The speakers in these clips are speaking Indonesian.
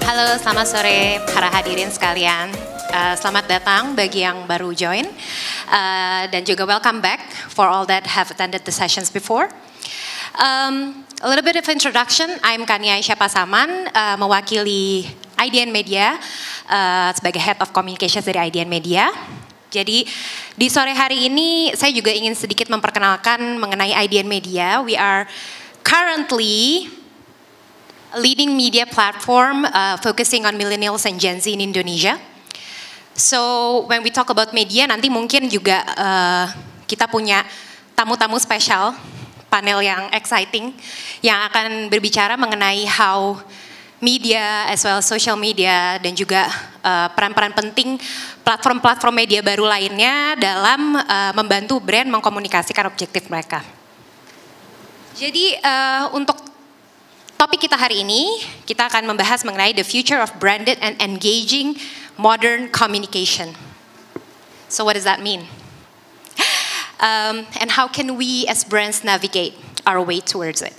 Halo, selamat sore para hadirin sekalian. Selamat datang bagi yang baru join. Dan juga welcome back for all that have attended the sessions before. A little bit of introduction, I'm Kania Aisyah Pasaman, mewakili IDN Media sebagai Head of Communications dari IDN Media. Jadi di sore hari ini saya juga ingin sedikit memperkenalkan mengenai IDN Media. We are currently a leading media platform focusing on millennials and Gen Z in Indonesia. So when we talk about media, nanti mungkin juga kita punya tamu-tamu spesial, panel yang exciting, yang akan berbicara mengenai how media as well as social media dan juga peran-peran penting platform-platform media baru lainnya dalam membantu brand mengkomunikasikan objektif mereka. Jadi untuk topik kita hari ini, kita akan membahas mengenai the future of branded and engaging modern communication. So what does that mean? And how can we as brands navigate our way towards it?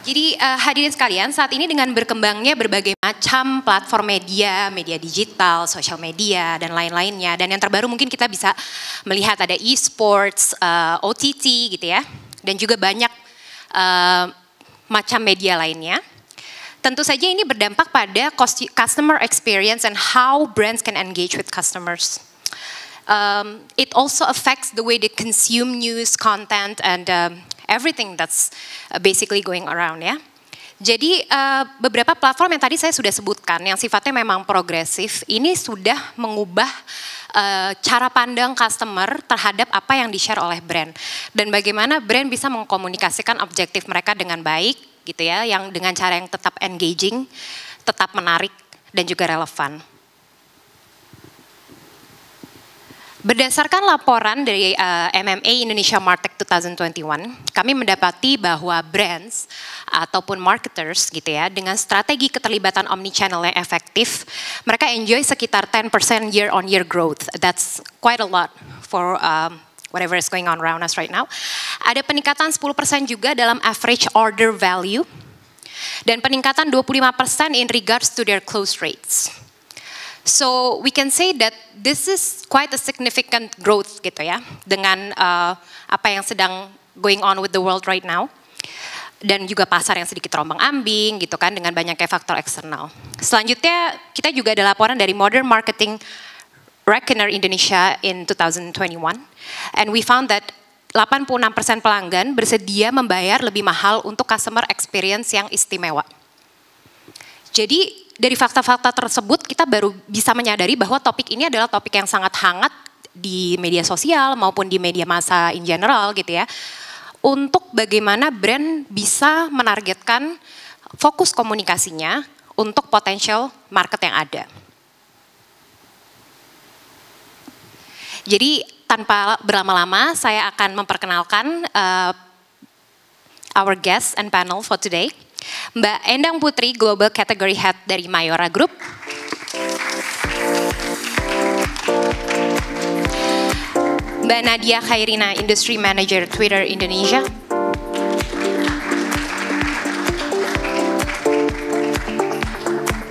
Jadi hadirin sekalian, saat ini dengan berkembangnya berbagai macam platform media, media digital, social media, dan lain-lainnya. Dan yang terbaru mungkin kita bisa melihat ada e-sports, OTT gitu ya. Dan juga banyak macam media lainnya. Tentu saja ini berdampak pada customer experience and how brands can engage with customers. It also affects the way they consume news, content, and everything that's basically going around ya. Jadi beberapa platform yang tadi saya sudah sebutkan yang sifatnya memang progresif ini sudah mengubah cara pandang customer terhadap apa yang di-share oleh brand dan bagaimana brand bisa mengkomunikasikan objektif mereka dengan baik gitu ya, yang dengan cara yang tetap engaging, tetap menarik dan juga relevan. Berdasarkan laporan dari MMA Indonesia Martech 2021, kami mendapati bahwa brands ataupun marketers gitu ya, dengan strategi keterlibatan omnichannel yang efektif, mereka enjoy sekitar 10% year-on-year growth. That's quite a lot for whatever is going on around us right now. Ada peningkatan 10% juga dalam average order value, dan peningkatan 25% in regards to their close rates. So we can say that this is quite a significant growth gitu ya, dengan apa yang sedang going on with the world right now. Dan juga pasar yang sedikit rombang-ambing gitu kan, dengan banyaknya faktor eksternal. Selanjutnya kita juga ada laporan dari Modern Marketing Reckoner Indonesia in 2021. And we found that 86% pelanggan bersedia membayar lebih mahal untuk customer experience yang istimewa. Jadi dari fakta-fakta tersebut kita baru bisa menyadari bahwa topik ini adalah topik yang sangat hangat di media sosial maupun di media massa in general gitu ya. Untuk bagaimana brand bisa menargetkan fokus komunikasinya untuk potential market yang ada. Jadi tanpa berlama-lama saya akan memperkenalkan our guest and panel for today. Mbak Endang Putri, Global Category Head dari Mayora Group. Mbak Nadia Khairina, Industry Manager Twitter Indonesia.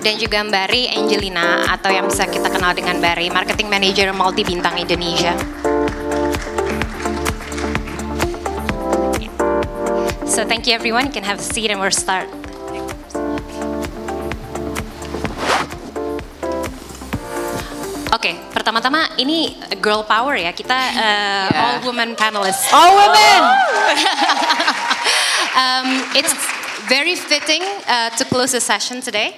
Dan juga Mbak Ray Angelina, atau yang bisa kita kenal dengan Mbak Ray, Marketing Manager Multi Bintang Indonesia. So thank you everyone, you can have a seat and we'll start. Oke, pertama-tama ini girl power ya, kita all women panelists. All women! It's very fitting to close the session today.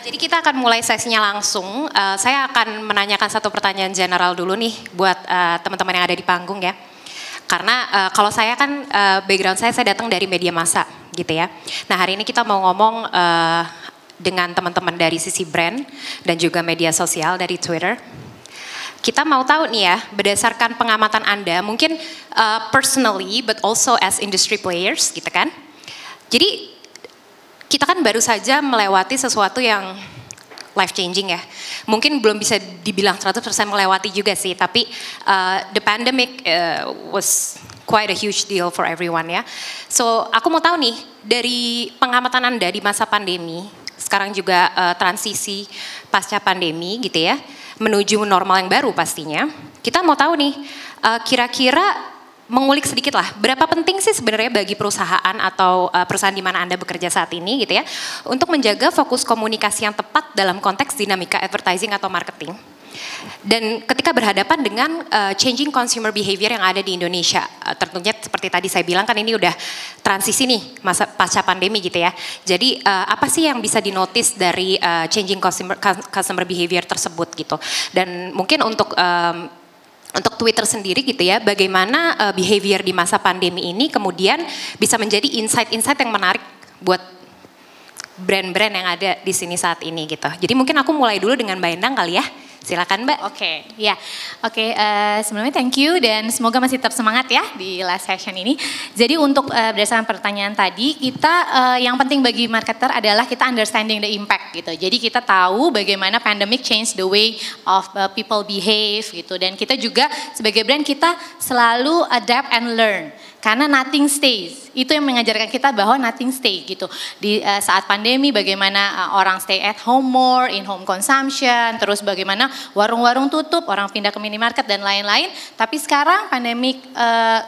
Jadi kita akan mulai sesinya langsung. Saya akan menanyakan satu pertanyaan general dulu nih buat teman-teman yang ada di panggung ya. Karena kalau saya kan background saya datang dari media massa gitu ya. Nah hari ini kita mau ngomong dengan teman-teman dari sisi brand dan juga media sosial dari Twitter. Kita mau tahu nih ya, berdasarkan pengamatan Anda, mungkin personally but also as industry players gitu kan. Jadi kita kan baru saja melewati sesuatu yang life changing ya. Mungkin belum bisa dibilang 100% melewati juga sih, tapi the pandemic was quite a huge deal for everyone ya. So aku mau tahu nih, dari pengamatan Anda di masa pandemi, sekarang juga transisi pasca pandemi gitu ya, menuju normal yang baru pastinya. Kita mau tahu nih, kira-kira mengulik sedikit lah, berapa penting sih sebenarnya bagi perusahaan atau perusahaan di mana Anda bekerja saat ini gitu ya, untuk menjaga fokus komunikasi yang tepat dalam konteks dinamika advertising atau marketing. Dan ketika berhadapan dengan changing consumer behavior yang ada di Indonesia, tentunya seperti tadi saya bilang kan ini udah transisi nih masa pasca pandemi gitu ya. Jadi apa sih yang bisa dinotis dari changing customer behavior tersebut gitu. Dan mungkin untuk Twitter sendiri gitu ya, bagaimana behavior di masa pandemi ini kemudian bisa menjadi insight-insight yang menarik buat brand-brand yang ada di sini saat ini gitu. Jadi mungkin aku mulai dulu dengan Mbak Endang kali ya. Silakan Mbak. Oke, sebelumnya thank you dan semoga masih tetap semangat ya di last session ini. Jadi untuk berdasarkan pertanyaan tadi, kita yang penting bagi marketer adalah kita understanding the impact gitu. Jadi kita tahu bagaimana pandemic change the way of people behave gitu. Dan kita juga sebagai brand kita selalu adapt and learn. Karena nothing stays, itu yang mengajarkan kita bahwa nothing stay gitu. Di saat pandemi bagaimana orang stay at home more, in home consumption, terus bagaimana warung-warung tutup, orang pindah ke minimarket dan lain-lain. Tapi sekarang pandemik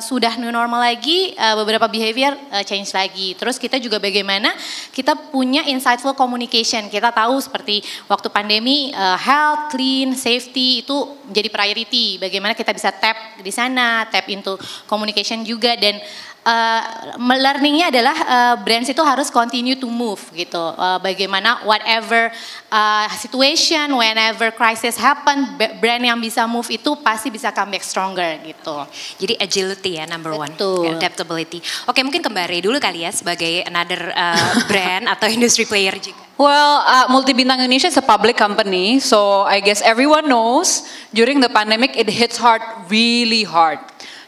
sudah new normal lagi, beberapa behavior change lagi. Terus kita juga bagaimana kita punya insightful communication. Kita tahu seperti waktu pandemi health, clean, safety itu menjadi priority. Bagaimana kita bisa tap di sana, tap into communication juga. Dan learningnya adalah brands itu harus continue to move gitu. Bagaimana whatever situation, whenever crisis happen, brand yang bisa move itu pasti bisa come back stronger gitu. Jadi agility ya number one, Betul. adaptability. Oke, mungkin ke Mbak Rey dulu kali ya sebagai another brand atau industry player juga. Well, Multi Bintang Indonesia is a public company, so I guess everyone knows during the pandemic it hits hard, really hard.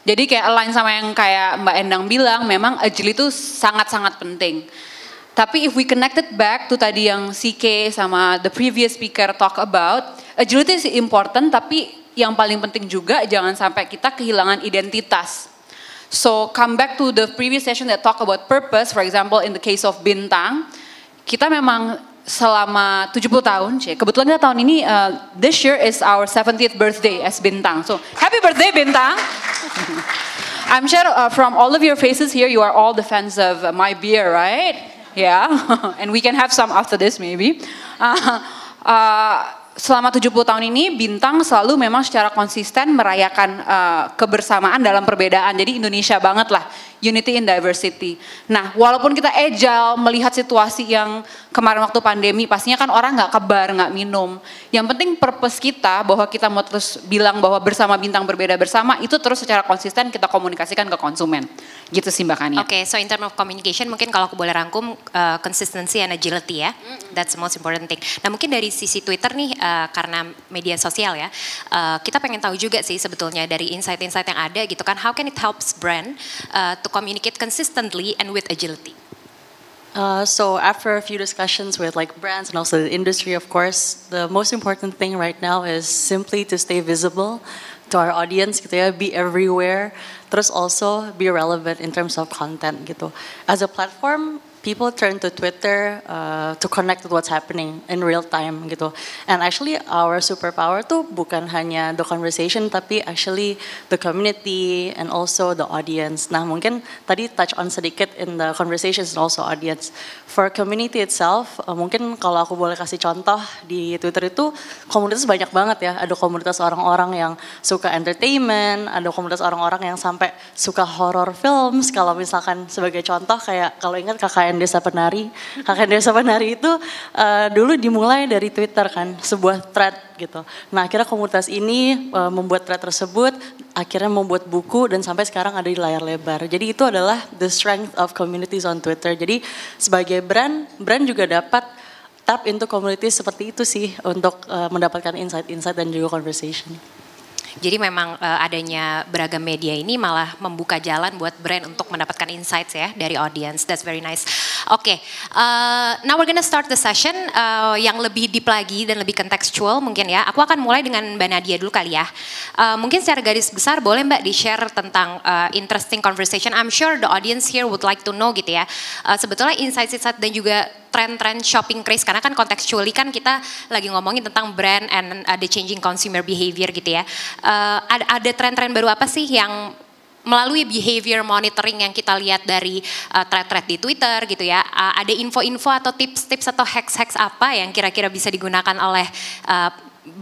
Jadi kayak align sama yang kayak Mbak Endang bilang, memang agility itu sangat-sangat penting. Tapi if we connected back to tadi yang CK sama the previous speaker talk about, agility is important, tapi yang paling penting juga jangan sampai kita kehilangan identitas. So come back to the previous session that talk about purpose, for example in the case of Bintang, kita memang selama 70 tahun, kebetulan kita tahun ini, this year is our 70th birthday as Bintang. So happy birthday Bintang. I'm sure from all of your faces here, you are all the fans of my beer, right? Yeah, and we can have some after this maybe. Selama 70 tahun ini Bintang selalu memang secara konsisten merayakan kebersamaan dalam perbedaan. Jadi Indonesia banget lah, unity in diversity. Nah, walaupun kita agile melihat situasi yang kemarin waktu pandemi, pastinya kan orang nggak kebar, nggak minum. Yang penting purpose kita bahwa kita mau terus bilang bahwa bersama Bintang berbeda bersama, itu terus secara konsisten kita komunikasikan ke konsumen. Gitu sih Mbak Kania. Oke, so in terms of communication mungkin kalau aku boleh rangkum consistency and agility ya. That's the most important thing. Nah mungkin dari sisi Twitter nih karena media sosial ya, kita pengen tahu juga sih sebetulnya dari insight-insight yang ada gitu kan, how can it helps brand to communicate consistently and with agility? So after a few discussions with like brands and also the industry, of course, the most important thing right now is simply to stay visible to our audience gitu ya, be everywhere, terus also be relevant in terms of content gitu. As a platform, people turn to Twitter to connect with what's happening in real time gitu. And actually our superpower tuh bukan hanya the conversation, tapi actually the community and also the audience. Nah mungkin tadi touch on sedikit in the conversations and also audience. For community itself, mungkin kalau aku boleh kasih contoh di Twitter itu komunitas banyak banget ya. Ada komunitas orang-orang yang suka entertainment, ada komunitas orang-orang yang sampai suka horror films. Kalau misalkan sebagai contoh kayak kalau ingat KKN Desa Penari. KKN Desa Penari itu dulu dimulai dari Twitter kan, sebuah thread gitu. Nah akhirnya komunitas ini membuat thread tersebut, akhirnya membuat buku dan sampai sekarang ada di layar lebar. Jadi itu adalah the strength of communities on Twitter. Jadi sebagai brand juga dapat tap into community seperti itu sih untuk mendapatkan insight-insight dan juga conversation. Jadi memang adanya beragam media ini malah membuka jalan buat brand untuk mendapatkan insights ya dari audience. That's very nice. Oke, now we're gonna start the session yang lebih deep lagi dan lebih contextual mungkin ya. Aku akan mulai dengan Mbak Nadia dulu kali ya. Mungkin secara garis besar boleh Mbak di-share tentang interesting conversation. I'm sure the audience here would like to know gitu ya. Sebetulnya insight-insight dan juga tren-tren shopping craze, karena kan contextually kan kita lagi ngomongin tentang brand and the changing consumer behavior gitu ya. Ada tren-tren baru apa sih yang melalui behavior monitoring yang kita lihat dari thread-thread di Twitter gitu ya, ada info-info atau tips-tips atau hacks-hacks apa yang kira-kira bisa digunakan oleh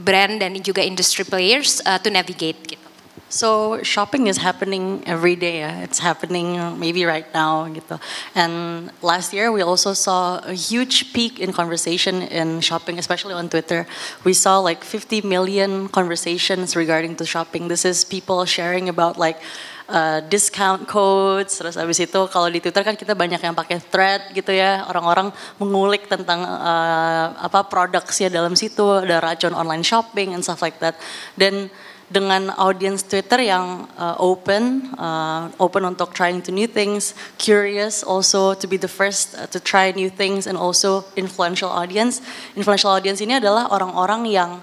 brand dan juga industry players to navigate gitu? So shopping is happening every day. It's happening maybe right now, gitu. And last year we also saw a huge peak in conversation in shopping, especially on Twitter. We saw like 50 million conversations regarding to shopping. This is people sharing about like discount codes. Terus abis itu kalau di Twitter kan kita banyak yang pakai thread gitu ya. Orang-orang mengulik tentang apa produknya dalam situ, ada racun online shopping and stuff like that. Dan dengan audience Twitter yang open untuk trying to new things, curious also to be the first to try new things, and also influential audience. Influential audience ini adalah orang-orang yang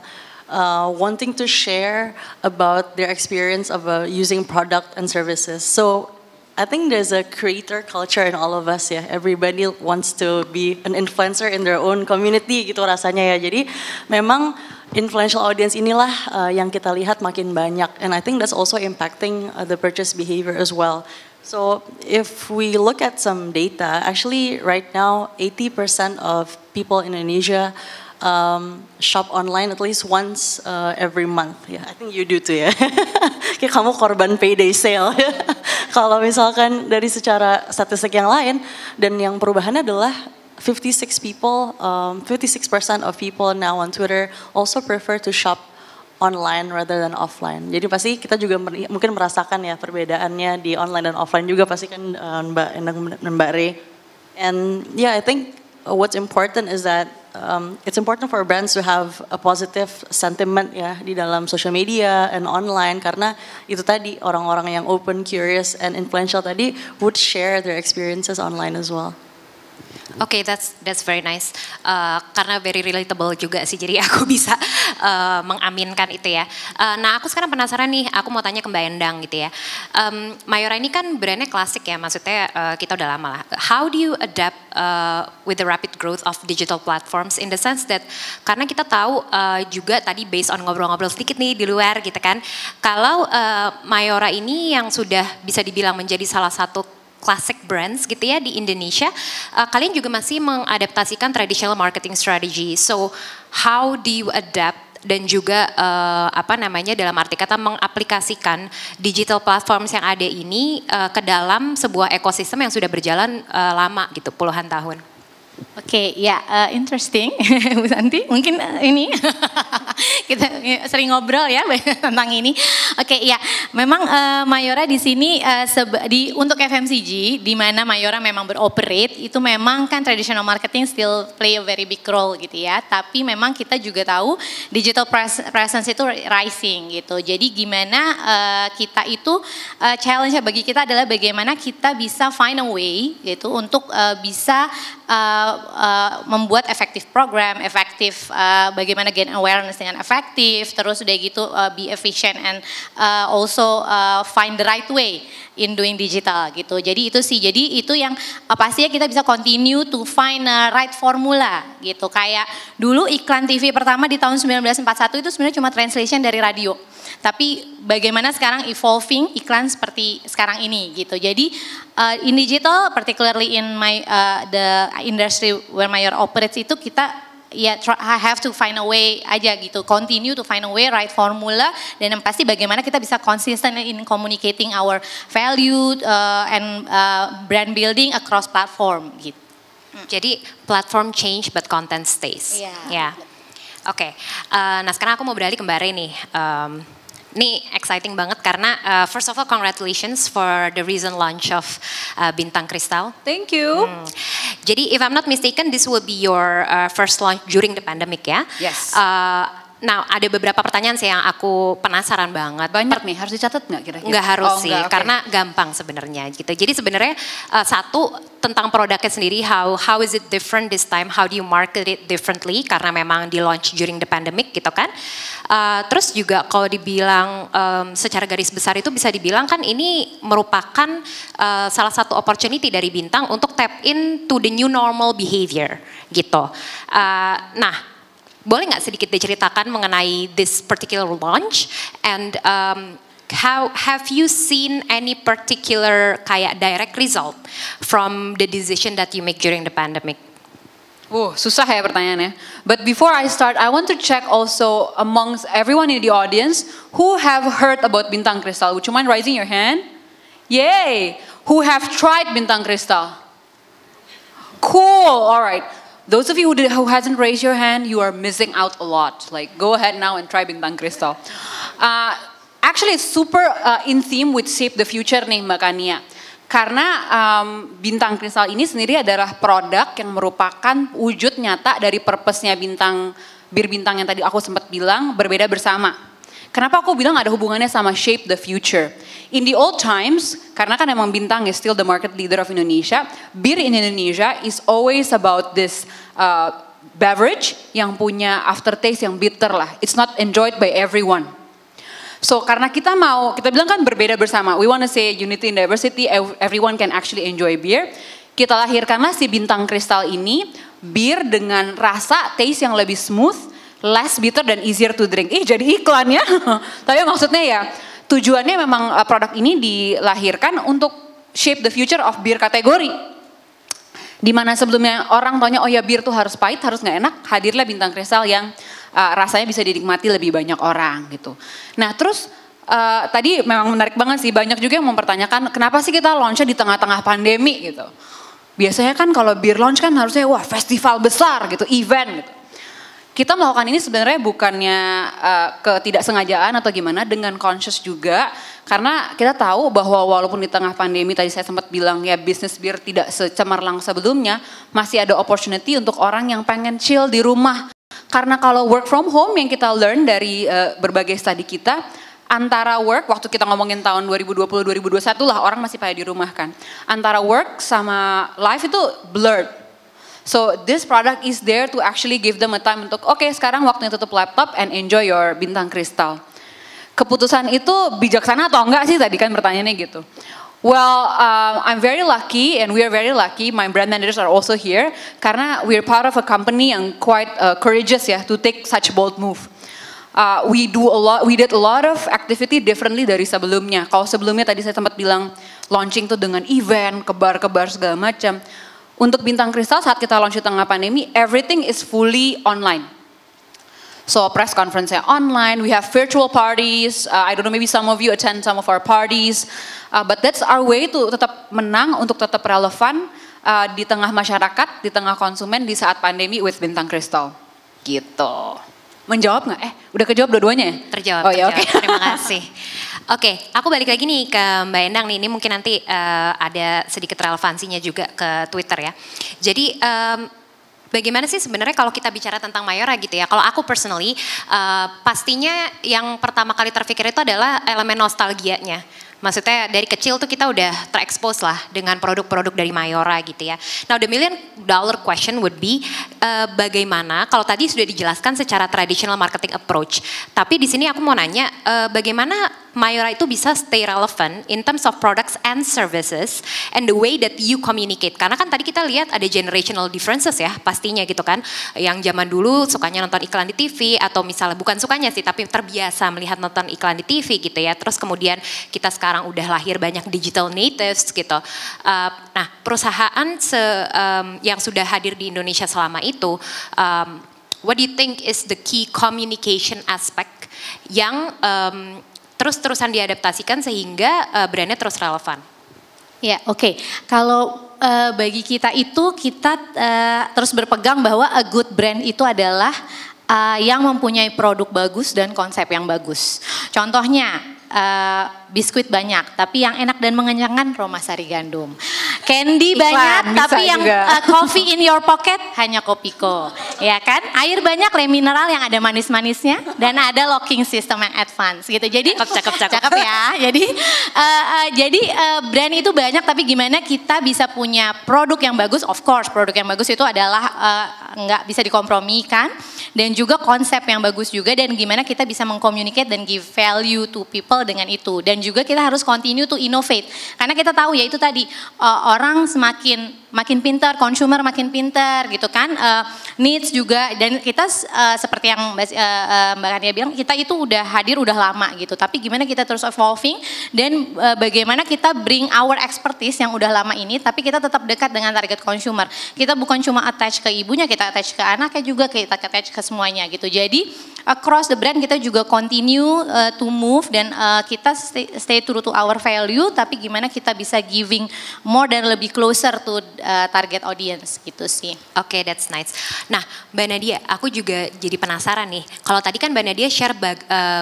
wanting to share about their experience of using product and services. So I think there's a creator culture in all of us ya. Everybody wants to be an influencer in their own community gitu rasanya ya. Jadi memang influential audience inilah yang kita lihat makin banyak, and I think that's also impacting the purchase behavior as well. So if we look at some data, actually right now 80% of people in Indonesia shop online at least once every month. Yeah, I think you do too ya. Kayak kamu korban payday sale. Kalau misalkan dari secara statistik yang lain, dan yang perubahannya adalah 56% of people now on Twitter also prefer to shop online rather than offline. Jadi pasti kita juga mungkin merasakan ya perbedaannya di online dan offline juga pasti kan Mbak Endang dan Mbak Re. And yeah, I think what's important is that it's important for brands to have a positive sentiment ya di dalam social media and online, karena itu tadi orang-orang yang open, curious, and influential tadi would share their experiences online as well. Okay, that's very nice. Karena very relatable juga sih, jadi aku bisa mengaminkan itu ya. Nah, aku sekarang penasaran nih, aku mau tanya ke Mbak Endang gitu ya. Mayora ini kan brandnya klasik ya, maksudnya kita udah lama lah. How do you adapt with the rapid growth of digital platforms in the sense that, karena kita tahu juga tadi based on ngobrol-ngobrol sedikit nih di luar gitu kan, kalau Mayora ini yang sudah bisa dibilang menjadi salah satu classic brands gitu ya di Indonesia, kalian juga masih mengadaptasikan traditional marketing strategy. So how do you adapt dan juga apa namanya dalam arti kata mengaplikasikan digital platforms yang ada ini ke dalam sebuah ekosistem yang sudah berjalan lama gitu, puluhan tahun? Oke, ya interesting Bu Santi, mungkin ini kita sering ngobrol ya tentang ini. Oke, ya memang Mayora di sini untuk FMCG di mana Mayora memang beroperate itu memang kan traditional marketing still play a very big role gitu ya. Tapi memang kita juga tahu digital presence itu rising gitu. Jadi gimana kita itu challenge bagi kita adalah bagaimana kita bisa find a way gitu untuk bisa membuat efektif program, efektif bagaimana gain awareness dengan efektif, terus udah gitu be efficient and also find the right way in doing digital gitu. Jadi itu sih, jadi itu yang pastinya kita bisa continue to find a right formula gitu. Kayak dulu iklan TV pertama di tahun 1941 itu sebenarnya cuma translation dari radio. Tapi bagaimana sekarang evolving iklan seperti sekarang ini gitu. Jadi in digital, particularly in the industry where Mayora operates itu kita have to find a way aja gitu, continue to find a way, right formula, dan yang pasti bagaimana kita bisa consistent in communicating our value and brand building across platform gitu. Jadi platform change but content stays. Yeah. Oke. Nah sekarang aku mau beralih ke Mbak Re nih. Ini exciting banget karena first of all congratulations for the recent launch of Bintang Kristal. Thank you. Jadi if I'm not mistaken this will be your first launch during the pandemic ya. Yes. Nah, ada beberapa pertanyaan sih yang aku penasaran banget. Banyak nih, harus dicatat nggak kira-kira? Nggak harus sih, enggak, okay. karena gampang sebenarnya gitu. Jadi sebenarnya satu tentang produknya sendiri, how is it different this time? How do you market it differently? Karena memang di launch during the pandemic gitu kan. Terus juga kalau dibilang secara garis besar itu bisa dibilang kan ini merupakan salah satu opportunity dari Bintang untuk tap in to the new normal behavior gitu. Nah, boleh nggak sedikit diceritakan mengenai this particular launch and how have you seen any particular kayak direct result from the decision that you make during the pandemic? Susah ya pertanyaannya. But before I start, I want to check also amongst everyone in the audience who have heard about Bintang Crystal. Would you mind raising your hand? Yay! Who have tried Bintang Crystal? Cool. All right. Those of you who hasn't raised your hand, you are missing out a lot. Like, go ahead now and try Bintang Crystal. Actually, it's super in theme with Shape the Future nih Mbak Kania. Karena Bintang Crystal ini sendiri adalah produk yang merupakan wujud nyata dari purpose-nya Bir Bintang yang tadi aku sempat bilang, berbeda bersama. Kenapa aku bilang ada hubungannya sama Shape the Future? In the old times, karena kan emang Bintang is still the market leader of Indonesia, bir in Indonesia is always about this beverage yang punya aftertaste yang bitter lah. It's not enjoyed by everyone. So karena kita bilang kan berbeda bersama. We want to say unity in diversity, everyone can actually enjoy beer. Kita lahirkanlah si Bintang Crystal ini, bir dengan rasa taste yang lebih smooth, less bitter dan easier to drink. Jadi iklan ya. Tapi maksudnya ya, tujuannya memang produk ini dilahirkan untuk shape the future of beer kategori. Dimana sebelumnya orang taunya, oh ya bir tuh harus pahit, harus nggak enak, hadirlah Bintang Crystal yang rasanya bisa dinikmati lebih banyak orang gitu. Nah terus tadi memang menarik banget sih, banyak juga yang mempertanyakan kenapa sih kita launchnya di tengah-tengah pandemi gitu. Biasanya kan kalau beer launch kan harusnya wah festival besar gitu, event gitu. Kita melakukan ini sebenarnya bukannya ketidaksengajaan atau gimana, dengan conscious juga. Karena kita tahu bahwa walaupun di tengah pandemi tadi saya sempat bilang ya bisnis bir tidak secemerlang sebelumnya, masih ada opportunity untuk orang yang pengen chill di rumah. Karena kalau work from home yang kita learn dari berbagai studi kita, antara work, waktu kita ngomongin tahun 2020-2021 lah orang masih pada di rumah kan. Antara work sama life itu blurred. So this product is there to actually give them a time untuk oke, sekarang waktunya tutup laptop and enjoy your Bintang Crystal. Keputusan itu bijaksana atau enggak sih tadi kan pertanyaannya gitu. Well, I'm very lucky and we are very lucky. My brand managers are also here karena we are part of a company yang quite courageous ya to take such bold move. We did a lot of activity differently dari sebelumnya. Kalau sebelumnya tadi saya sempat bilang launching tuh dengan event, kebar-kebar segala macam. Untuk Bintang Crystal saat kita launch di tengah pandemi, everything is fully online. So press conference-nya online, we have virtual parties, I don't know maybe some of you attend some of our parties, but that's our way to tetap menang, untuk tetap relevan di tengah masyarakat, di tengah konsumen di saat pandemi with Bintang Crystal. Gitu. Menjawab nggak? Udah kejawab dua-duanya ya? Terjawab, oh, ya, terjawab. Okay. Terima kasih. Oke, aku balik lagi nih ke Mbak Endang nih. Ini mungkin nanti ada sedikit relevansinya juga ke Twitter ya. Jadi bagaimana sih sebenarnya kalau kita bicara tentang Mayora gitu ya. Kalau aku personally, pastinya yang pertama kali terpikir itu adalah elemen nostalgianya. Maksudnya dari kecil tuh kita udah terekspos lah dengan produk-produk dari Mayora gitu ya. Now the $1 million question would be bagaimana, kalau tadi sudah dijelaskan secara traditional marketing approach. Tapi di sini aku mau nanya bagaimana Mayora itu bisa stay relevant in terms of products and services and the way that you communicate. Karena kan tadi kita lihat ada generational differences ya pastinya gitu kan. Yang zaman dulu sukanya nonton iklan di TV atau misalnya bukan sukanya sih tapi terbiasa melihat nonton iklan di TV gitu ya. Terus kemudian kita sekarang udah lahir banyak digital natives gitu. Nah perusahaan yang sudah hadir di Indonesia selama itu, what do you think is the key communication aspect yang terus-terusan diadaptasikan sehingga brandnya terus relevan? Ya, oke. Kalau bagi kita itu kita terus berpegang bahwa a good brand itu adalah yang mempunyai produk bagus dan konsep yang bagus. Contohnya biskuit banyak, tapi yang enak dan mengenyangkan Roma Sari Gandum. Candy Iklan, banyak, bisa tapi yang juga. coffee in your pocket hanya Kopiko, ya kan? Air banyak, le mineral yang ada manis-manisnya, dan ada locking system yang advance gitu. Jadi cakep ya. Jadi brand itu banyak, tapi gimana kita bisa punya produk yang bagus? Of course, produk yang bagus itu adalah nggak bisa dikompromikan, dan juga konsep yang bagus juga, dan gimana kita bisa mengcommunicate dan give value to people dengan itu. Dan juga kita harus continue to innovate, karena kita tahu ya itu tadi orang makin pintar, consumer makin pintar gitu kan, needs juga, dan kita seperti yang Mbak Kania bilang, kita itu udah hadir udah lama gitu, tapi gimana kita terus evolving, dan bagaimana kita bring our expertise yang udah lama ini, tapi kita tetap dekat dengan target consumer. Kita bukan cuma attach ke ibunya, kita attach ke anaknya juga, kita attach ke semuanya gitu. Jadi across the brand kita juga continue to move, dan kita stay true to our value, tapi gimana kita bisa giving more dan lebih closer to target audience gitu sih. Oke, that's nice. Nah, Mbak Nadia, aku juga jadi penasaran nih. Kalau tadi kan Mbak Nadia share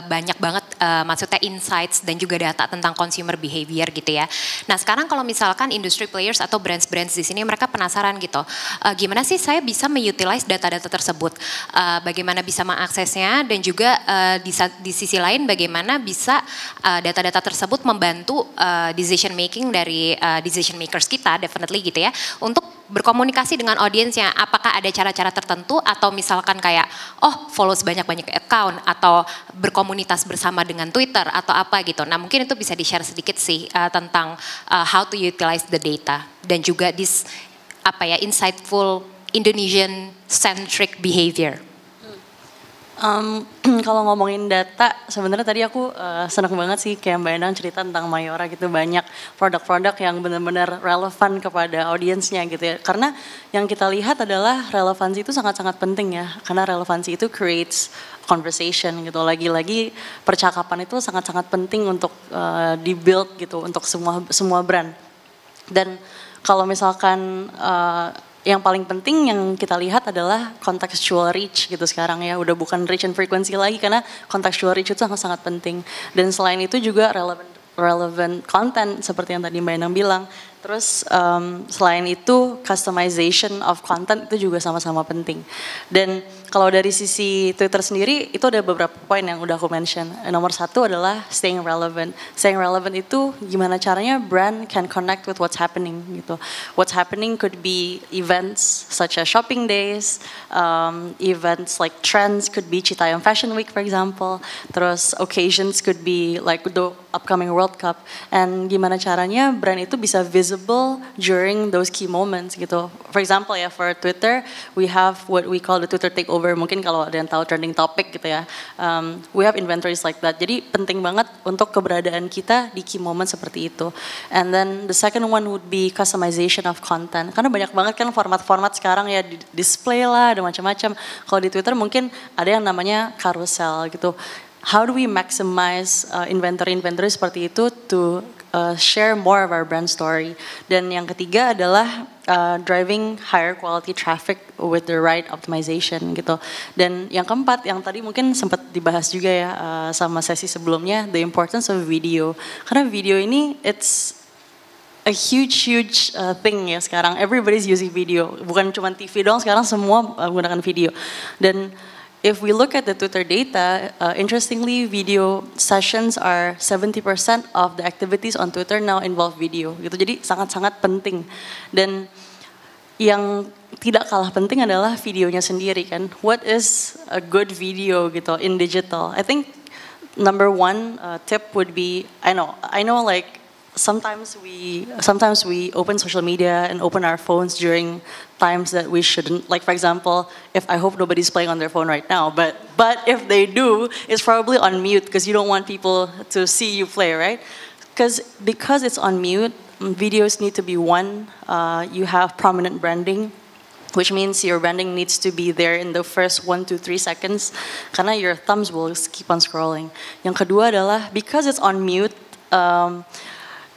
banyak banget maksudnya insights dan juga data tentang consumer behavior gitu ya. Nah, sekarang kalau misalkan industry players atau brands di sini mereka penasaran gitu. Gimana sih saya bisa mengutilize data-data tersebut? Bagaimana bisa mengaksesnya, dan juga di sisi lain bagaimana bisa data-data tersebut membantu decision making dari decision makers kita, definitely gitu ya, untuk berkomunikasi dengan audiensnya. Apakah ada cara-cara tertentu, atau misalkan kayak follow sebanyak-banyak account, atau berkomunitas bersama dengan Twitter atau apa gitu. Nah, mungkin itu bisa di-share sedikit sih tentang how to utilize the data, dan juga this insightful Indonesian centric behavior. Kalau ngomongin data, sebenarnya tadi aku senang banget sih kayak Mbak Endang cerita tentang Mayora gitu, banyak produk-produk yang benar-benar relevan kepada audiensnya gitu ya. Karena yang kita lihat adalah relevansi itu sangat-sangat penting ya, karena relevansi itu creates conversation gitu. Lagi-lagi percakapan itu sangat-sangat penting untuk di-build gitu untuk semua brand. Dan kalau misalkan yang paling penting yang kita lihat adalah contextual reach gitu sekarang ya, udah bukan reach and frequency lagi, karena contextual reach itu sangat-sangat penting. Dan selain itu juga relevant content seperti yang tadi Mbak Endang bilang. Terus selain itu customization of content itu juga sama-sama penting. Dan kalau dari sisi Twitter sendiri itu ada beberapa poin yang udah aku mention. Nomor satu adalah staying relevant. Staying relevant itu gimana caranya brand can connect with what's happening gitu. What's happening could be events such as shopping days, events like trends could be Citayam Fashion Week for example. Terus occasions could be like the upcoming World Cup. And gimana caranya brand itu bisa visible during those key moments gitu. For example ya, for Twitter we have what we call the Twitter takeover. Mungkin kalau ada yang tahu trending topic gitu ya, we have inventories like that. Jadi penting banget untuk keberadaan kita di key moment seperti itu. And then the second one would be customization of content. Karena banyak banget kan format-format sekarang ya, di display lah, ada macam-macam. Kalau di Twitter mungkin ada yang namanya carousel gitu. How do we maximize inventory seperti itu to share more of our brand story. Dan yang ketiga adalah driving higher quality traffic with the right optimization gitu. Dan yang keempat yang tadi mungkin sempat dibahas juga ya sama sesi sebelumnya, the importance of video. Karena video ini it's a huge thing ya sekarang. Everybody's using video. Bukan cuma TV doang, sekarang semua menggunakan video. Dan if we look at the Twitter data, interestingly, video sessions are 70% of the activities on Twitter now involve video. Gitu. Jadi sangat-sangat penting. Dan yang tidak kalah penting adalah videonya sendiri kan. What is a good video gitu in digital? I think number one tip would be, I know like sometimes we open social media and open our phones during times that we shouldn't. Like for example, if I hope nobody's playing on their phone right now, but if they do, it's probably on mute because you don't want people to see you play, right? Because it's on mute, videos need to be you have prominent branding, which means your branding needs to be there in the first 1 to 3 seconds, karena your thumbs will keep on scrolling. Yang kedua adalah because it's on mute,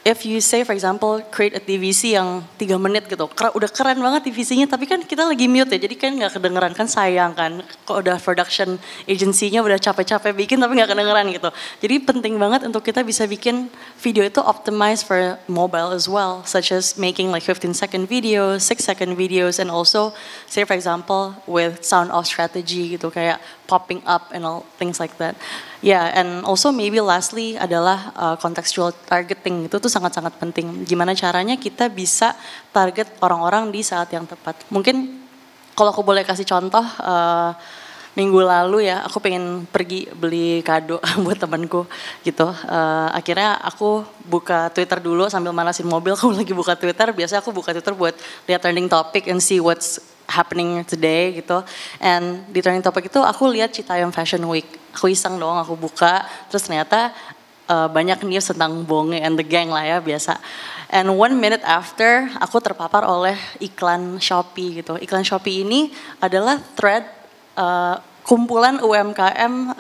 if you say for example create a TVC yang 3 menit gitu, udah keren banget TVC-nya tapi kan kita lagi mute ya, jadi kan nggak kedengeran, kan sayang kan, kok udah production agency-nya udah capek-capek bikin tapi nggak kedengeran gitu. Jadi penting banget untuk kita bisa bikin video itu optimized for mobile as well, such as making like 15-second videos, 6-second videos, and also say for example with sound off strategy gitu, kayak popping up and all things like that. Yeah, and also maybe lastly adalah contextual targeting, itu tuh sangat-sangat penting. Gimana caranya kita bisa target orang-orang di saat yang tepat. Mungkin kalau aku boleh kasih contoh, minggu lalu ya aku pengen pergi beli kado buat temanku gitu. Akhirnya aku buka Twitter dulu sambil manasin mobil, aku lagi buka Twitter. Biasanya aku buka Twitter buat lihat trending topic and see what's happening today gitu. And di trending topic itu aku lihat Citayam Fashion Week. Aku iseng dong, aku buka, terus ternyata banyak news tentang Bonge and the gang lah ya, biasa. And 1 minute after, aku terpapar oleh iklan Shopee gitu. Iklan Shopee ini adalah thread kumpulan UMKM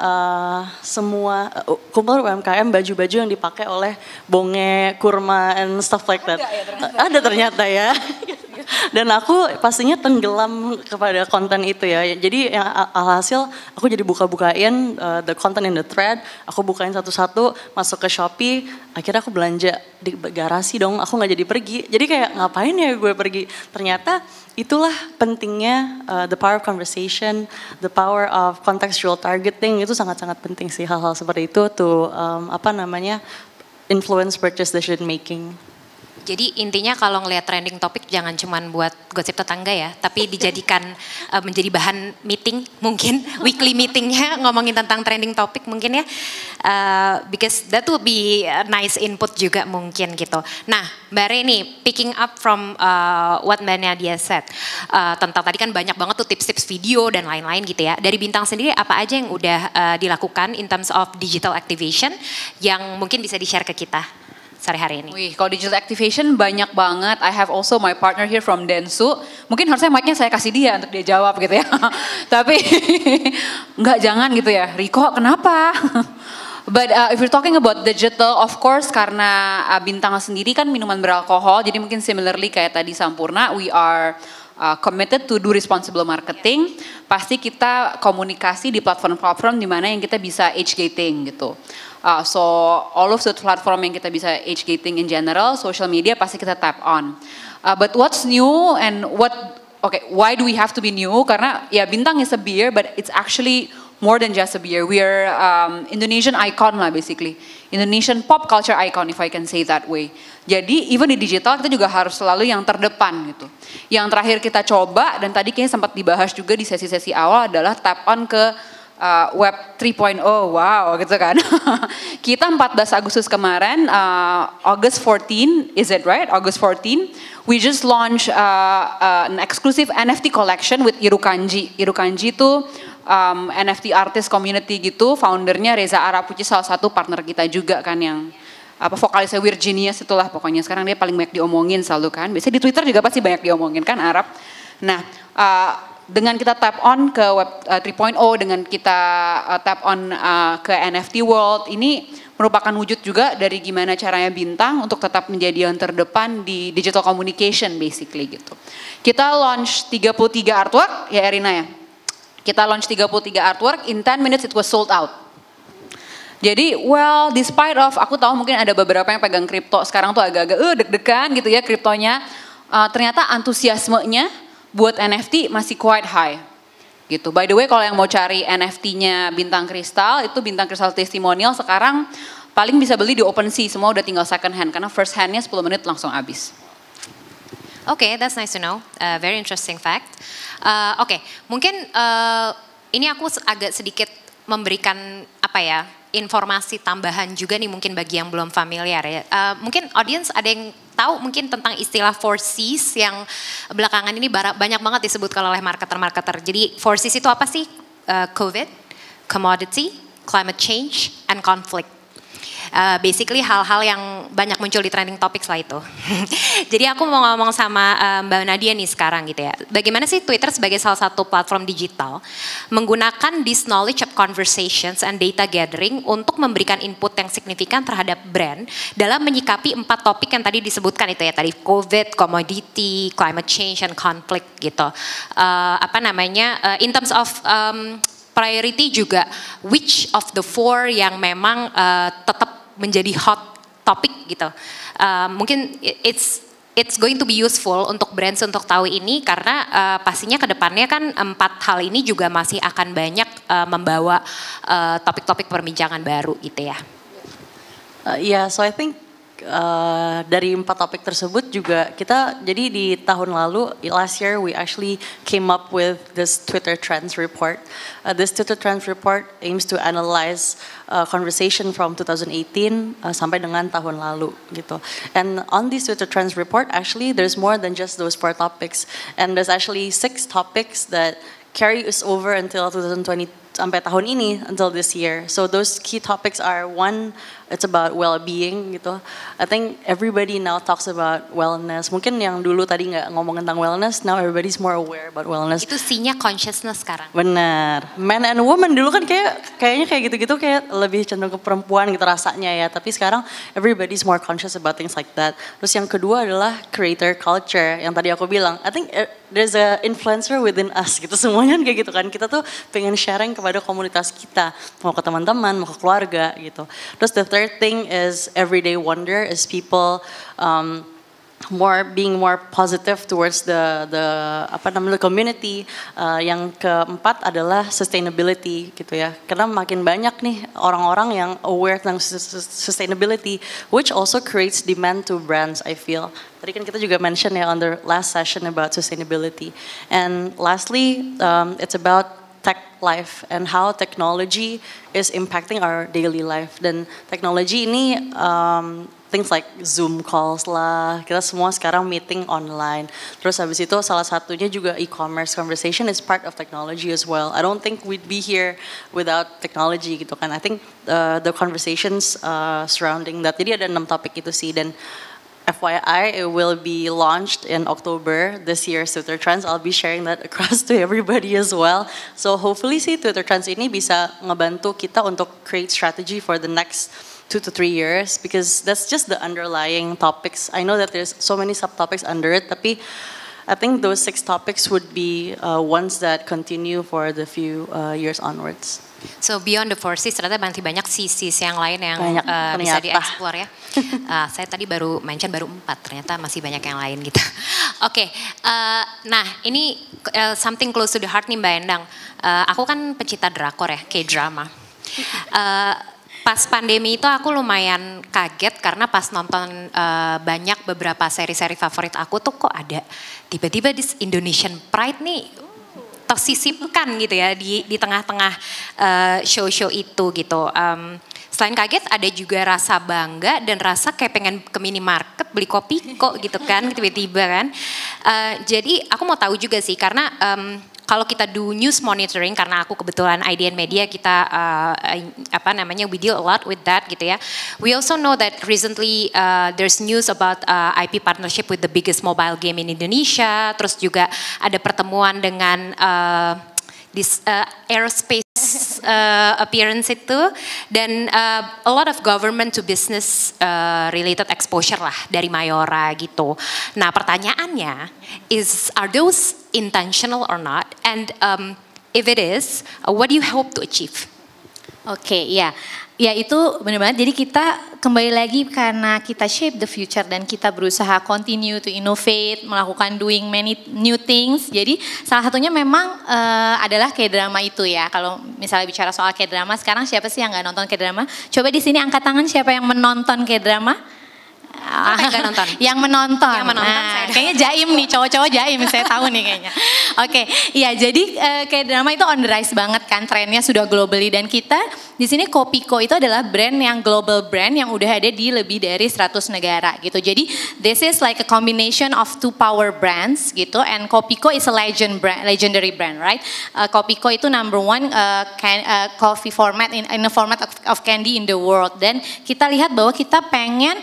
semua, kumpulan UMKM baju-baju yang dipakai oleh Bonge, Kurma, and stuff like that. Ada ternyata ya. Dan aku pastinya tenggelam kepada konten itu ya. Jadi yang alhasil aku jadi buka-bukain the content in the thread. Aku bukain satu-satu, masuk ke Shopee. Akhirnya aku belanja di garasi dong. Aku nggak jadi pergi. Jadi kayak ngapain ya gue pergi. Ternyata itulah pentingnya the power of conversation, the power of contextual targeting. Itu sangat-sangat penting sih hal-hal seperti itu to influence purchase decision making. Jadi intinya kalau ngelihat trending topik jangan cuman buat gosip tetangga ya, tapi dijadikan menjadi bahan meeting mungkin, weekly meetingnya ngomongin tentang trending topik mungkin ya, because that would be a nice input juga mungkin gitu. Nah Mbak Reni, picking up from what Mbak Nadia said, tentang tadi kan banyak banget tuh tips-tips video dan lain-lain gitu ya. Dari Bintang sendiri apa aja yang udah dilakukan in terms of digital activation yang mungkin bisa di-share ke kita sehari-hari ini? Wih, kalau digital activation banyak banget. I have also my partner here from Densu. Mungkin harusnya mic-nya saya kasih dia untuk dia jawab gitu ya. Tapi enggak, jangan gitu ya. Riko, kenapa? But if you're talking about digital, of course karena Bintang sendiri kan minuman beralkohol, jadi mungkin similarly kayak tadi Sampurna, we are committed to do responsible marketing. Pasti kita komunikasi di platform-platform di mana yang kita bisa age gating gitu. So all of the platform yang kita bisa age gating in general, social media pasti kita tap on. But what's new and why do we have to be new? Karena ya Bintang is a beer, but it's actually more than just a beer. We are Indonesian icon lah basically. Indonesian pop culture icon if I can say that way. Jadi even di digital kita juga harus selalu yang terdepan gitu. Yang terakhir kita coba dan tadi kayaknya sempat dibahas juga di sesi-sesi awal adalah tap on ke Web 3.0, wow gitu kan. Kita 14 Agustus kemarin, August 14, is it right? August 14, we just launched an exclusive NFT collection with Irukanji. Irukanji itu NFT artist community gitu, foundernya Reza Arab, which is salah satu partner kita juga kan yang vokalisnya Weird Genius itulah pokoknya. Sekarang dia paling banyak diomongin selalu kan. Biasanya di Twitter juga pasti banyak diomongin kan Arab. Nah, dengan kita tap on ke Web 3.0, dengan kita tap on ke NFT World, ini merupakan wujud juga dari gimana caranya Bintang untuk tetap menjadi yang terdepan di digital communication basically gitu. Kita launch 33 artwork, ya Erina ya? Kita launch 33 artwork, in 10 minutes it was sold out. Jadi despite of, aku tahu mungkin ada beberapa yang pegang kripto, sekarang tuh agak-agak deg-degan gitu ya kriptonya, ternyata antusiasmenya buat NFT masih quite high gitu. By the way kalau yang mau cari NFT-nya Bintang Kristal, itu Bintang Kristal Testimonial sekarang paling bisa beli di OpenSea, semua udah tinggal second hand karena first hand-nya 10 menit langsung habis. Okay, that's nice to know. Very interesting fact. Mungkin ini aku agak sedikit memberikan informasi tambahan juga nih mungkin bagi yang belum familiar ya. Mungkin audience ada yang tahu mungkin tentang istilah 4Cs yang belakangan ini banyak banget disebutkan oleh marketer-marketer. Jadi 4Cs itu apa sih? COVID, commodity, climate change, and conflict. Basically hal-hal yang banyak muncul di trending topics lah itu. Jadi aku mau ngomong sama Mbak Nadia nih sekarang gitu ya. Bagaimana sih Twitter sebagai salah satu platform digital menggunakan this knowledge of conversations and data gathering untuk memberikan input yang signifikan terhadap brand dalam menyikapi 4 topik yang tadi disebutkan itu ya tadi COVID, commodity, climate change, and conflict gitu. In terms of priority juga, which of the 4 yang memang tetap menjadi hot topic gitu. Mungkin it's going to be useful untuk brands untuk tahu ini karena pastinya ke depannya kan 4 hal ini juga masih akan banyak membawa topik-topik perbincangan baru gitu ya. So I think dari 4 topik tersebut juga kita jadi di tahun lalu last year we actually came up with this Twitter Trends report. This Twitter Trends report aims to analyze conversation from 2018 sampai dengan tahun lalu gitu. And on this Twitter Trends report actually there's more than just those 4 topics and there's actually 6 topics that carry us over until 2020 sampai tahun ini until this year. So those key topics are one, it's about well-being gitu. I think everybody now talks about wellness. Mungkin yang dulu tadi nggak ngomong tentang wellness, now everybody's more aware about wellness. Itu C-nya consciousness sekarang. Benar. Man and woman dulu kan kayaknya kayak gitu-gitu kayak lebih cenderung ke perempuan gitu rasanya ya. Tapi sekarang everybody's more conscious about things like that. Terus yang kedua adalah creator culture yang tadi aku bilang. I think there's a influencer within us gitu. Semuanya kayak gitu kan. Kita tuh pengen sharing kepada komunitas kita, mau ke teman-teman, mau ke keluarga gitu. Terus the third thing is everyday wonder, is people being more positive towards the community. Yang keempat adalah sustainability gitu ya. Karena makin banyak nih orang-orang yang aware tentang sustainability, which also creates demand to brands, I feel. Tadi kan kita juga mention ya on the last session about sustainability. And lastly, it's about tech life and how technology is impacting our daily life. Dan teknologi ini things like Zoom calls lah, kita semua sekarang meeting online. Terus habis itu salah satunya juga e-commerce conversation is part of technology as well. I don't think we'd be here without technology gitu kan. I think the conversations surrounding that. Jadi ada 6 topik itu sih dan FYI, it will be launched in October this year, Twitter Trends. I'll be sharing that across to everybody as well. So hopefully sih Twitter Trends ini bisa ngebantu kita untuk create strategy for the next 2 to 3 years because that's just the underlying topics. I know that there's so many subtopics under it, tapi I think those 6 topics would be ones that continue for the few years onwards. So beyond the 4 Cs ternyata masih banyak Cs yang lain yang bisa dieksplor ya. Saya tadi baru mention baru 4, ternyata masih banyak yang lain gitu. Oke, nah ini something close to the heart nih Mbak Endang. Aku kan pecinta drakor ya, K-drama. Pas pandemi itu aku lumayan kaget karena pas nonton banyak beberapa seri-seri favorit aku tuh kok ada tiba-tiba di Indonesian Pride nih tersisipkan gitu ya di tengah-tengah show-show itu gitu. Selain kaget ada juga rasa bangga dan rasa kayak pengen ke minimarket beli kopi kok gitu kan tiba-tiba kan. Jadi aku mau tahu juga sih karena kalau kita do news monitoring karena aku kebetulan IDN Media kita we deal a lot with that gitu ya. We also know that recently there's news about IP partnership with the biggest mobile game in Indonesia. Terus juga ada pertemuan dengan this aerospace appearance itu dan a lot of government to business related exposure lah dari Mayora gitu. Nah pertanyaannya are those intentional or not? And if it is, what do you hope to achieve? Oke, ya itu benar-benar. Jadi kita kembali lagi karena kita shape the future dan kita berusaha continue to innovate, melakukan doing many new things. Jadi salah satunya memang adalah K-drama itu ya. Kalau misalnya bicara soal K-drama, sekarang siapa sih yang nggak nonton K-drama? Coba di sini angkat tangan siapa yang menonton K-drama? Apa yang nggak nonton? Yang menonton. Yang menonton Nah, saya. kayaknya jaim nih, cowok-cowok jaim, saya tahu nih kayaknya. Oke, iya jadi K-drama itu on the rise banget kan, trennya sudah globally, dan kita di sini Kopiko itu adalah brand yang global brand yang udah ada di lebih dari 100 negara gitu. Jadi this is like a combination of two power brands gitu, and Kopiko is a legendary brand, right? Kopiko itu number one coffee format in a format of candy in the world, dan kita lihat bahwa kita pengen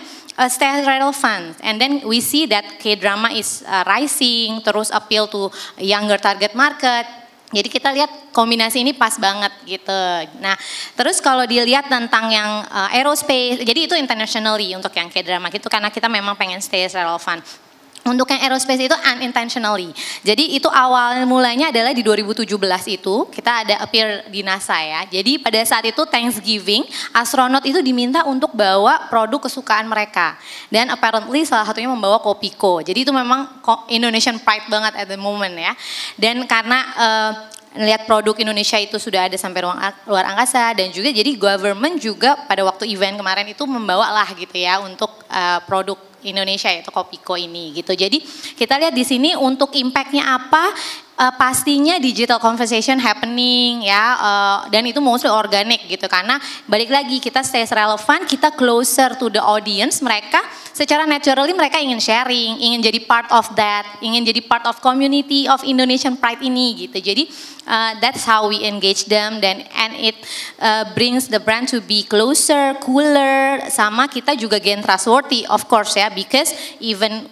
stay relevant, and then we see that K-drama is rising, terus appeal to younger target market. Jadi kita lihat kombinasi ini pas banget gitu. Nah, terus kalau dilihat tentang yang aerospace, jadi itu internationally untuk yang K-drama gitu, karena kita memang pengen stay relevant. Untuk yang aerospace itu unintentionally. Jadi itu awal mulanya adalah di 2017 itu kita ada appear di NASA ya. Jadi pada saat itu Thanksgiving, astronot itu diminta untuk bawa produk kesukaan mereka. Dan apparently salah satunya membawa Kopiko. Jadi itu memang Indonesian pride banget at the moment ya. Dan karena lihat produk Indonesia itu sudah ada sampai luar angkasa, dan juga jadi government juga pada waktu event kemarin itu membawa lah gitu ya untuk produk Indonesia yaitu Kopiko ini gitu. Jadi kita lihat di sini untuk impactnya apa, pastinya digital conversation happening ya, dan itu mostly organic gitu, karena balik lagi kita stay relevant, kita closer to the audience, mereka secara naturally mereka ingin sharing, ingin jadi part of that, ingin jadi part of community of Indonesian pride ini gitu. Jadi that's how we engage them, and it brings the brand to be closer, cooler, sama kita juga gain trustworthy of course ya, because even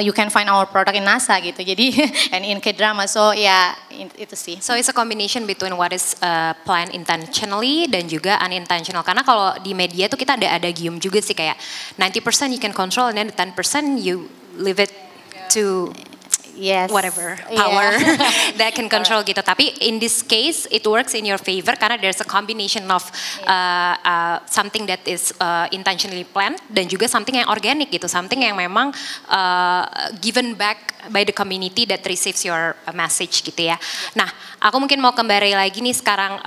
you can find our product in NASA gitu. Jadi and in K-drama, so ya itu sih. So it's a combination between what is planned intentionally dan juga unintentional. Karena kalau di media tuh kita ada gium juga sih, kayak 90% you can control and then 10% you leave it to Yes. whatever power that can control gitu. Tapi in this case it works in your favor karena there's a combination of something that is intentionally planned dan juga something yang organic gitu, something yang memang given back by the community that receives your message gitu ya. Nah, aku mungkin mau kembali lagi nih sekarang,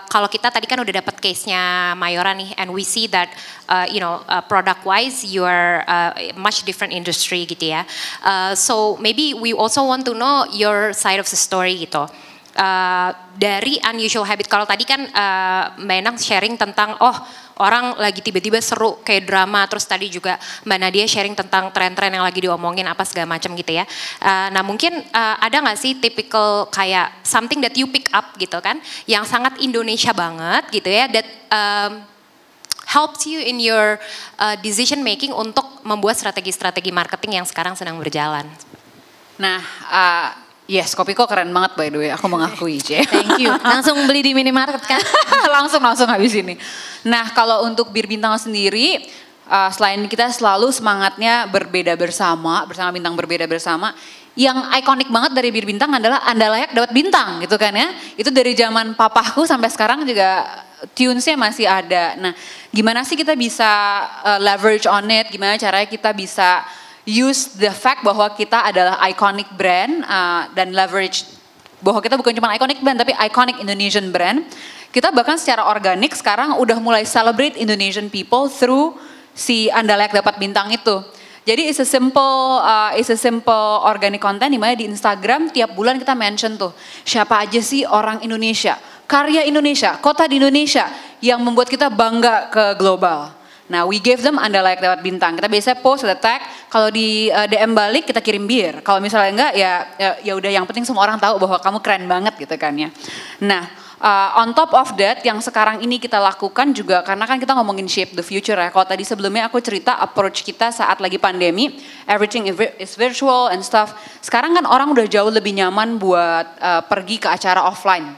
kalau kita tadi kan udah dapat case-nya Mayora nih, and we see that product wise you are much different industry gitu ya. So maybe we also want to know your side of the story gitu. Dari unusual habit, kalau tadi kan Mbak Endang sharing tentang orang lagi tiba-tiba seru kayak drama, terus tadi juga Mbak Nadia sharing tentang tren-tren yang lagi diomongin apa segala macam gitu ya. Nah mungkin ada nggak sih typical kayak something that you pick up gitu kan, yang sangat Indonesia banget gitu ya, that helps you in your decision making untuk membuat strategi-strategi marketing yang sekarang sedang berjalan. Nah, yes, Kopiko keren banget by the way, aku mengakui J. Thank you. Langsung beli di minimarket kan? langsung habis ini. Nah, kalau untuk Bir Bintang sendiri, selain kita selalu semangatnya berbeda bersama bintang berbeda bersama, yang ikonik banget dari Bir Bintang adalah Anda layak dapat bintang gitu kan ya. Itu dari zaman papahku sampai sekarang juga tunesnya masih ada. Nah, gimana sih kita bisa leverage on it, gimana caranya kita bisa use the fact bahwa kita adalah iconic brand dan leverage bahwa kita bukan cuma iconic brand tapi iconic Indonesian brand. Kita bahkan secara organik sekarang udah mulai celebrate Indonesian people through si Anda layak dapat bintang itu. Jadi it's a simple organic content di mana di Instagram tiap bulan kita mention tuh siapa aja sih orang Indonesia, karya Indonesia, kota di Indonesia yang membuat kita bangga ke global. Nah, we gave them Anda layak dapat bintang. Kita biasanya post, ada tag. Kalau di DM balik kita kirim bir. Kalau misalnya enggak ya udah, yang penting semua orang tahu bahwa kamu keren banget gitu kan ya. Nah, on top of that yang sekarang ini kita lakukan juga karena kan kita ngomongin shape the future ya. Kalau tadi sebelumnya aku cerita approach kita saat lagi pandemi, everything is virtual and stuff. Sekarang kan orang udah jauh lebih nyaman buat pergi ke acara offline.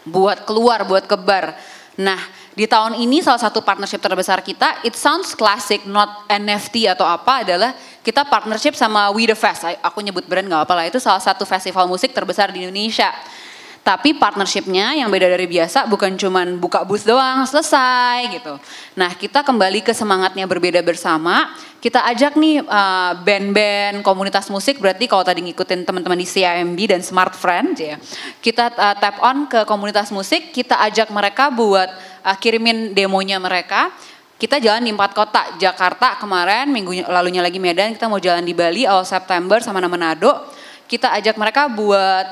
Buat keluar, buat ke bar. Nah, di tahun ini salah satu partnership terbesar kita, it sounds classic, not NFT atau apa, adalah kita partnership sama We The Fest. Aku nyebut brand gak apa-apa lah, itu salah satu festival musik terbesar di Indonesia. Tapi partnershipnya yang beda dari biasa, bukan cuman buka booth doang, selesai gitu. Nah, kita kembali ke semangatnya berbeda bersama. Kita ajak nih band-band, komunitas musik, berarti kalau tadi ngikutin teman-teman di CIMB dan Smart Friend ya. Kita tap on ke komunitas musik, kita ajak mereka buat kirimin demonya mereka. kita jalan di 4 kota, Jakarta kemarin, minggu lalunya lagi Medan, kita mau jalan di Bali awal September sama Manado. Kita ajak mereka buat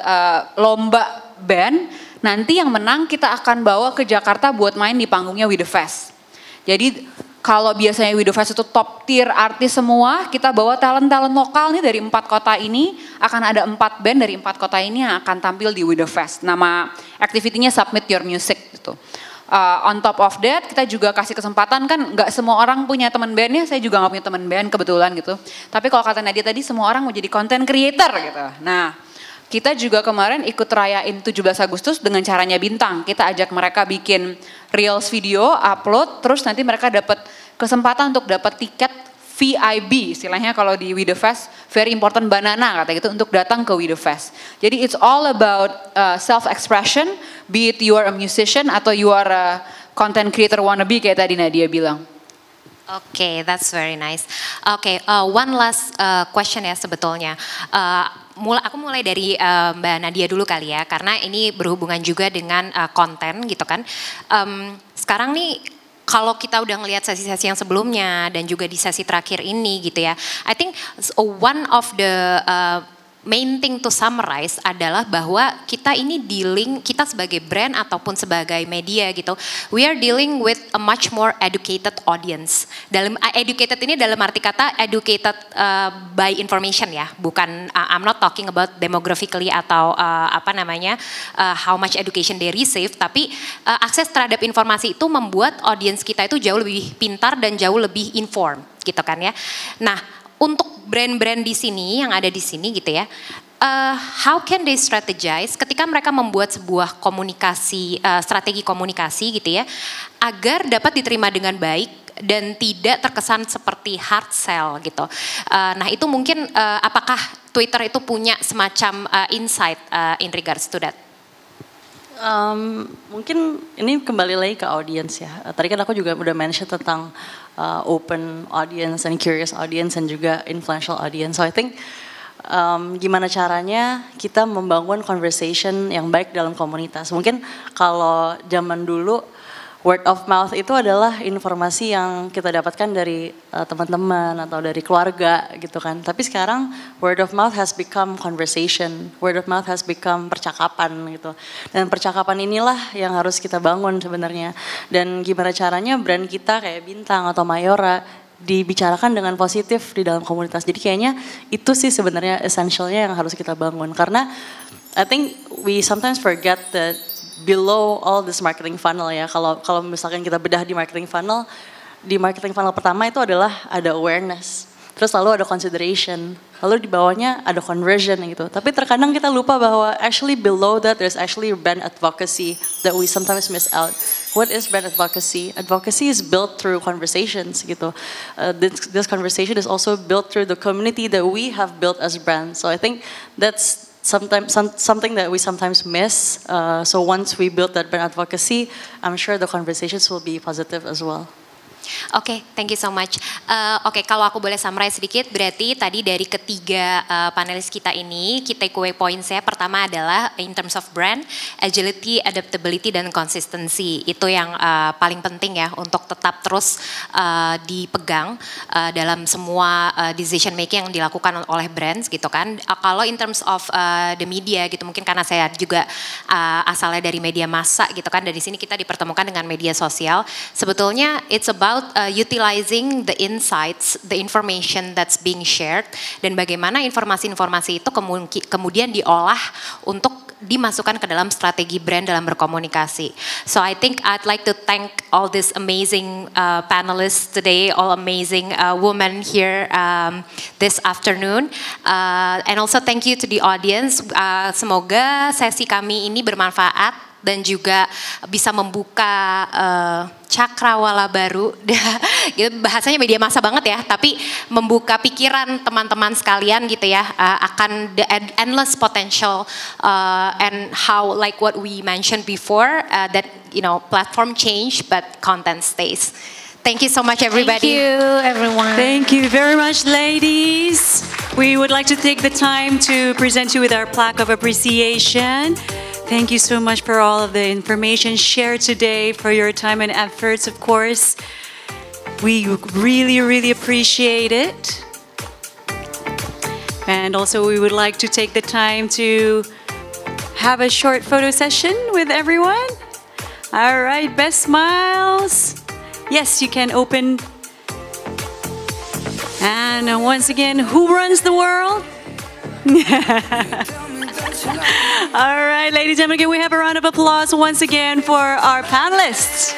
lomba band, nanti yang menang kita akan bawa ke Jakarta buat main di panggungnya We The Fest. Jadi kalau biasanya We The Fest itu top tier artis semua, kita bawa talent-talent lokal nih dari 4 kota ini, akan ada 4 band dari 4 kota ini yang akan tampil di We The Fest. Nama activity-nya Submit Your Music gitu. On top of that, kita juga kasih kesempatan kan, nggak semua orang punya teman bandnya, saya juga nggak punya teman band kebetulan gitu. Tapi kalau kata Nadia tadi, semua orang mau jadi content creator gitu. Nah, kita juga kemarin ikut rayain 17 Agustus dengan caranya bintang. Kita ajak mereka bikin reels video, upload, terus nanti mereka dapat kesempatan untuk dapat tiket VIB, istilahnya kalau di We The Fest, very important banana kata gitu untuk datang ke We The Fest. Jadi it's all about self-expression, be it you are a musician atau you are a content creator wannabe kayak tadi Nadia bilang. Okay, that's very nice. Okay, one last question ya sebetulnya. Aku mulai dari Mbak Nadia dulu kali ya, karena ini berhubungan juga dengan konten gitu kan. Sekarang nih, kalau kita udah ngelihat sesi-sesi yang sebelumnya dan juga di sesi terakhir ini gitu ya, I think one of the main thing to summarize adalah bahwa kita ini kita sebagai brand ataupun sebagai media gitu, we are dealing with a much more educated audience. Educated ini dalam arti kata educated by information ya, bukan I'm not talking about demographically atau how much education they receive, tapi akses terhadap informasi itu membuat audience kita itu jauh lebih pintar dan jauh lebih informed gitu kan ya. Nah, untuk brand-brand di sini yang ada di sini gitu ya, how can they strategize ketika mereka membuat sebuah komunikasi, strategi komunikasi gitu ya, agar dapat diterima dengan baik dan tidak terkesan seperti hard sell gitu. Nah itu mungkin apakah Twitter itu punya semacam insight in regards to that? Mungkin ini kembali lagi ke audience ya. Tadi kan aku juga udah mention tentang open audience and curious audience dan juga influential audience. So I think gimana caranya kita membangun conversation yang baik dalam komunitas. Mungkin kalau zaman dulu word of mouth itu adalah informasi yang kita dapatkan dari teman-teman atau dari keluarga gitu kan. Tapi sekarang word of mouth has become conversation, word of mouth has become percakapan gitu. Dan percakapan inilah yang harus kita bangun sebenarnya. Dan gimana caranya brand kita kayak Bintang atau Mayora dibicarakan dengan positif di dalam komunitas. Jadi kayaknya itu sih sebenarnya essentialnya yang harus kita bangun. Karena I think we sometimes forget that below all this marketing funnel ya, kalau misalkan kita bedah di marketing funnel pertama itu adalah ada awareness, terus lalu ada consideration, lalu di bawahnya ada conversion gitu. Tapi terkadang kita lupa bahwa actually below that there's actually brand advocacy that we sometimes miss out. What is brand advocacy? Advocacy is built through conversations gitu. This conversation is also built through the community that we have built as brands. So I think that's something that we sometimes miss. So once we build that brand advocacy, I'm sure the conversations will be positive as well. Oke, thank you so much. Oke, kalau aku boleh summarize sedikit, berarti tadi dari ketiga panelis kita ini, key takeaway points-nya pertama adalah in terms of brand, agility, adaptability, dan consistency. Itu yang paling penting ya untuk tetap terus dipegang dalam semua decision making yang dilakukan oleh brands gitu kan. Kalau in terms of the media gitu, mungkin karena saya juga asalnya dari media massa gitu kan, dari sini kita dipertemukan dengan media sosial. Sebetulnya it's about utilizing the insights, the information that's being shared, dan bagaimana informasi-informasi itu kemudian diolah untuk dimasukkan ke dalam strategi brand dalam berkomunikasi. So I think I'd like to thank all these amazing panelists today, all amazing women here this afternoon, and also thank you to the audience. Semoga sesi kami ini bermanfaat dan juga bisa membuka cakrawala baru, gitu, bahasanya media massa banget ya, tapi membuka pikiran teman-teman sekalian gitu ya, akan the endless potential and how like what we mentioned before, that you know platform change but content stays. Thank you so much everybody. Thank you everyone. Thank you very much ladies. We would like to take the time to present you with our plaque of appreciation. Thank you so much for all of the information shared today, for your time and efforts, of course. We really, really appreciate it. And also we would like to take the time to have a short photo session with everyone. All right, best smiles. Yes, you can open. And once again, who runs the world? All right, ladies and gentlemen, can we have a round of applause once again for our panelists?